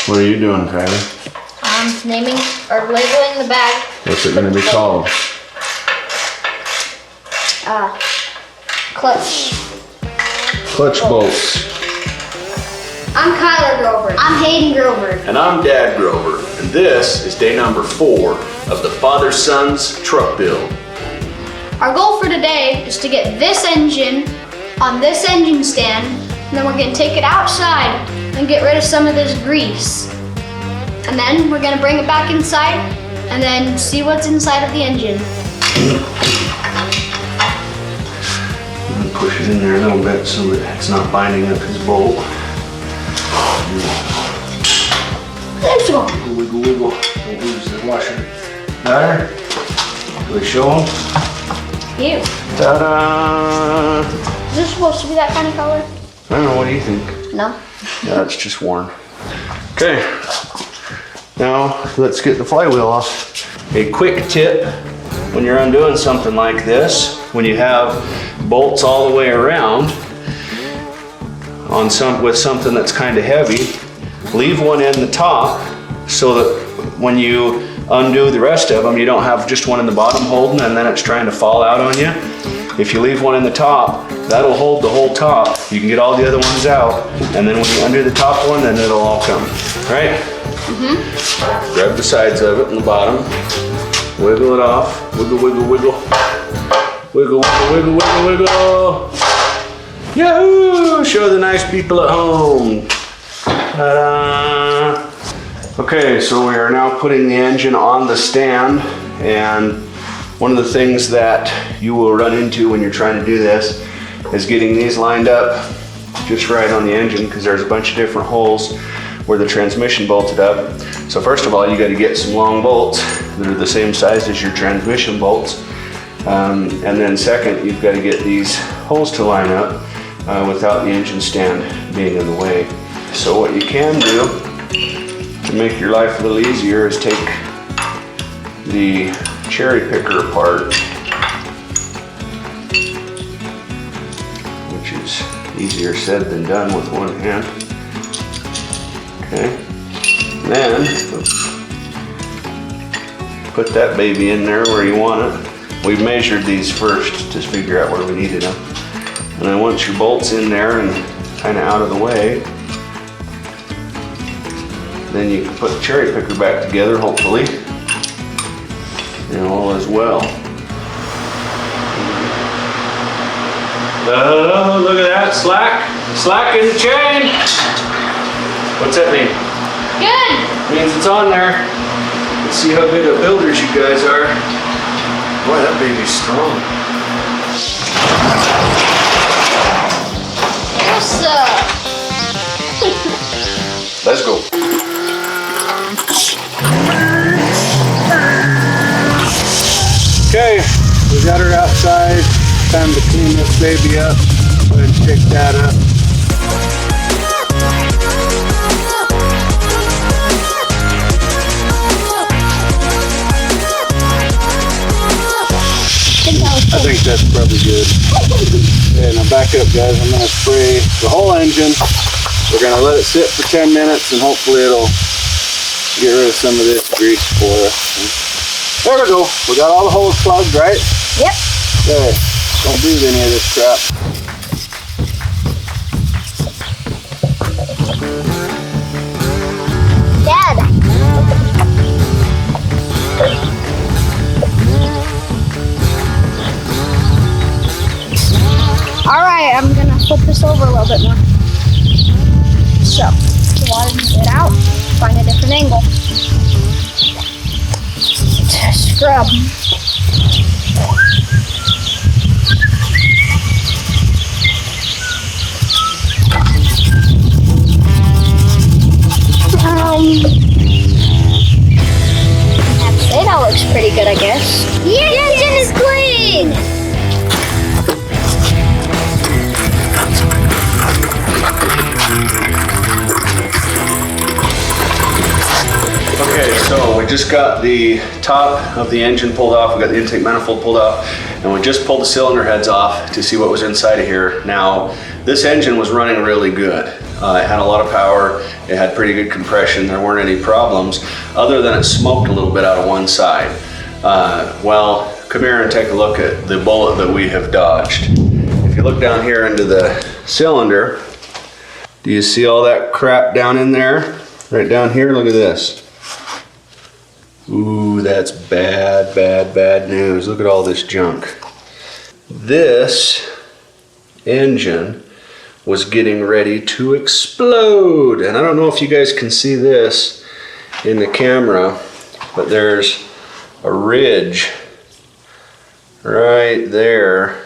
What are you doing, Kylie? Naming or labeling the bag. What's it going to be called? Clutch. Clutch bolts. I'm Kyler Grover. I'm Hayden Grover. And I'm Dad Grover. And this is day number 4 of the father-son's truck build. Our goal for today is to get this engine on this engine stand, and then we're going to take it outside and get rid of some of this grease. And then we're going to bring it back inside and then see what's inside of the engine. I'm going to push it in there a little bit so that it's not binding up his bolt. There's one. Wiggle, wiggle. Don't lose the washer. Got her? Can we show him? Ew. Ta-da! Is this supposed to be that kind of color? I don't know, what do you think? No. Yeah, it's just worn. Okay, now let's get the flywheel off. A quick tip, when you're undoing something like this, when you have bolts all the way around on with something that's kind of heavy, leave one in the top so that when you undo the rest of them, you don't have just one in the bottom holding and then it's trying to fall out on you. If you leave one in the top, that'll hold the whole top. You can get all the other ones out, and then when you undo the top one, then it'll all come, right? Mm-hmm. Grab the sides of it and the bottom, wiggle it off, wiggle, wiggle, wiggle. Wiggle, wiggle, wiggle, wiggle, wiggle. Yahoo! Show the nice people at home. Ta-da! Okay, so we are now putting the engine on the stand, and one of the things that you will run into when you're trying to do this is getting these lined up just right on the engine, because there's a bunch of different holes where the transmission bolted up. So first of all, you got to get some long bolts that are the same size as your transmission bolts. And then second, you've got to get these holes to line up without the engine stand being in the way. So what you can do to make your life a little easier is take the cherry picker apart, which is easier said than done with one hand. Okay, and then put that baby in there where you want it. We've measured these first to figure out where we needed them. And then once your bolt's in there and kind of out of the way, then you can put the cherry picker back together, hopefully. And all is well. Oh, look at that, slack in the chain. What's that mean? Good. Means it's on there. Let's see how good of builders you guys are. Boy, that baby's strong. What's up? Let's go. Okay, we got her outside. Time to clean this baby up. Go ahead and shake that up. I think that's probably good. Okay, now back up, guys. I'm going to spray the whole engine. We're going to let it sit for 10 minutes and hopefully it'll get rid of some of this grease for us. There we go. We got all the holes plugged, right? Yep. Okay. Don't do any of this crap. Dad. All right, I'm gonna flip this over a little bit more. So, the water can get out. Find a different angle. Scrub. Actually, that looks pretty good, I guess. Yeah, the engine is clean! Okay, so we just got the top of the engine pulled off. We got the intake manifold pulled off, and we just pulled the cylinder heads off to see what was inside of here. Now, this engine was running really good. It had a lot of power. It had pretty good compression. There weren't any problems other than it smoked a little bit out of one side. Well, come here and take a look at the bullet that we have dodged. If you look down here into the cylinder, do you see all that crap down in there? Right down here, look at this. Ooh, that's bad, bad, bad news. Look at all this junk. This engine was getting ready to explode. And I don't know if you guys can see this in the camera, but there's a ridge right there.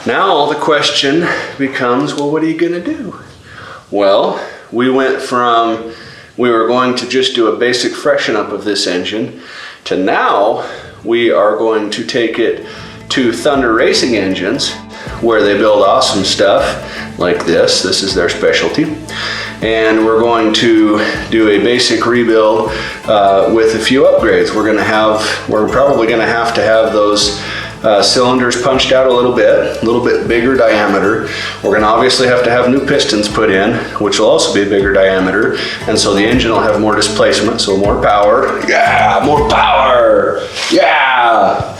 Now the question becomes, well, what are you gonna do? Well, we went from, we were going to just do a basic freshen up of this engine to now we are going to take it to Thunder Racing Engines, where they build awesome stuff like this. This is their specialty. And we're going to do a basic rebuild with a few upgrades. We're probably gonna have to have those cylinders punched out a little bit bigger diameter. We're gonna obviously have to have new pistons put in, which will also be a bigger diameter. And so the engine will have more displacement, so more power. Yeah, more power, yeah.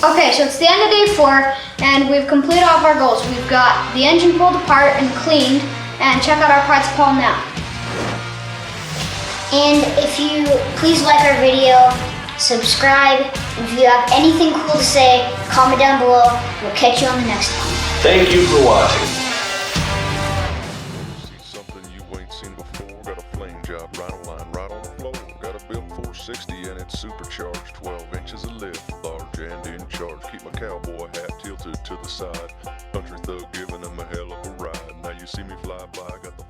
Okay, so it's the end of day 4, and we've completed all of our goals. We've got the engine pulled apart and cleaned, and check out our parts pull now. And if you please like our video, subscribe. If you have anything cool to say, comment down below. We'll catch you on the next one. Thank you for watching. See something you ain't seen before. Got a flame job right on line, right on the floor. Got a built 460 and it's supercharged. 12 inches of lift, large and in charge. Keep my cowboy hat tilted to the side. Country thug giving him a hell of a ride. Now you see me fly by, got the